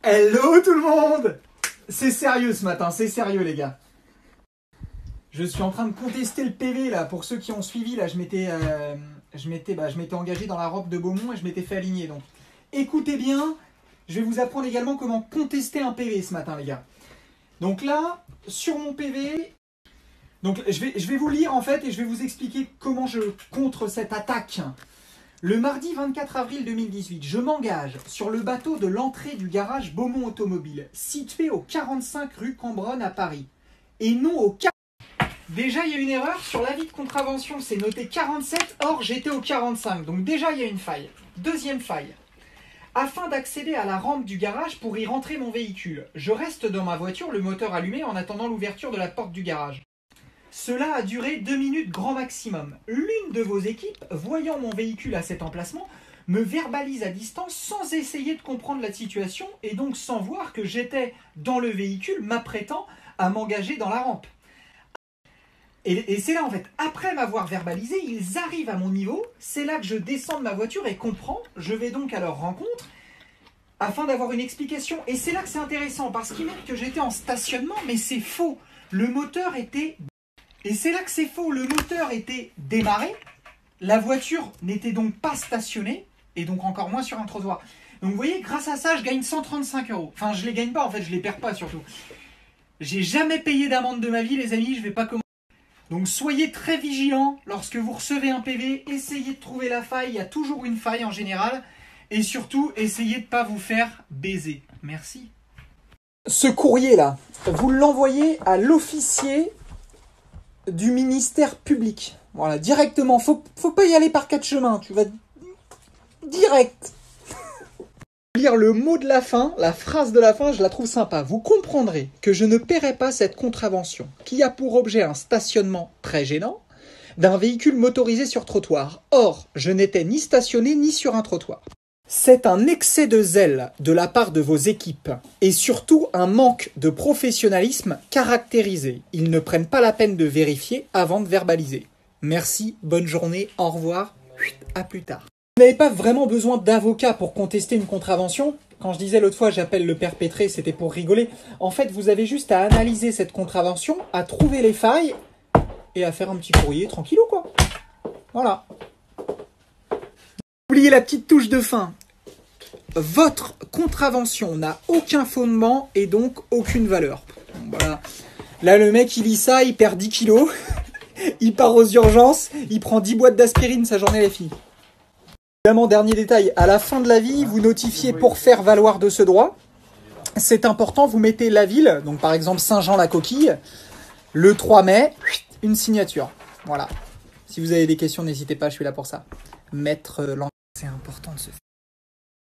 Hello tout le monde! C'est sérieux ce matin, c'est sérieux les gars. Je suis en train de contester le PV là, pour ceux qui ont suivi là, je m'étais engagé dans la robe de Beaumont et je m'étais fait aligner. Donc écoutez bien, je vais vous apprendre également comment contester un PV ce matin les gars. Donc là, sur mon PV, donc je vais vous lire en fait et je vais vous expliquer comment je contre cette attaque. Le mardi 24 avril 2018, je m'engage sur le bateau de l'entrée du garage Beaumont Automobile, situé au 45 rue Cambronne à Paris, et non au 40. Déjà, il y a une erreur sur l'avis de contravention, c'est noté 47, or j'étais au 45, donc déjà il y a une faille. Deuxième faille. Afin d'accéder à la rampe du garage pour y rentrer mon véhicule, je reste dans ma voiture, le moteur allumé, en attendant l'ouverture de la porte du garage. Cela a duré 2 minutes grand maximum. L'une de vos équipes, voyant mon véhicule à cet emplacement, me verbalise à distance sans essayer de comprendre la situation et donc sans voir que j'étais dans le véhicule m'apprêtant à m'engager dans la rampe. Et c'est là en fait, après m'avoir verbalisé, ils arrivent à mon niveau, c'est là que je descends de ma voiture et comprends, je vais donc à leur rencontre afin d'avoir une explication. Et c'est là que c'est intéressant parce qu'ils mettent que j'étais en stationnement, mais c'est faux. Le moteur était... Et c'est là que c'est faux, le moteur était démarré, la voiture n'était donc pas stationnée, et donc encore moins sur un trottoir. Donc vous voyez, grâce à ça, je gagne 135 €. Enfin, je les gagne pas, en fait, je les perds pas surtout. J'ai jamais payé d'amende de ma vie, les amis, je vais pas commencer. Donc soyez très vigilants lorsque vous recevez un PV, essayez de trouver la faille, il y a toujours une faille en général, et surtout, essayez de pas vous faire baiser. Merci. Ce courrier-là, vous l'envoyez à l'officier du ministère public. Voilà, directement. Faut pas y aller par 4 chemins. Tu vas direct. Lire le mot de la fin, la phrase de la fin, je la trouve sympa. Vous comprendrez que je ne paierai pas cette contravention qui a pour objet un stationnement très gênant d'un véhicule motorisé sur trottoir. Or, je n'étais ni stationné ni sur un trottoir. C'est un excès de zèle de la part de vos équipes et surtout un manque de professionnalisme caractérisé. Ils ne prennent pas la peine de vérifier avant de verbaliser. Merci, bonne journée, au revoir, à plus tard. Vous n'avez pas vraiment besoin d'avocat pour contester une contravention. Quand je disais l'autre fois j'appelle le perpétré, c'était pour rigoler. En fait, vous avez juste à analyser cette contravention, à trouver les failles et à faire un petit courrier tranquillou quoi. Voilà. Oubliez la petite touche de fin. Votre contravention n'a aucun fondement et donc aucune valeur. Voilà. Là, le mec, il lit ça, il perd 10 kilos, il part aux urgences, il prend 10 boîtes d'aspirine, sa journée est finie. Évidemment, dernier détail, à la fin de la vie, vous notifiez pour faire valoir de ce droit. C'est important, vous mettez la ville, donc par exemple Saint-Jean-la-Coquille, le 3 mai, une signature. Voilà. Si vous avez des questions, n'hésitez pas, je suis là pour ça. Mettre l'enquête, c'est important de se faire.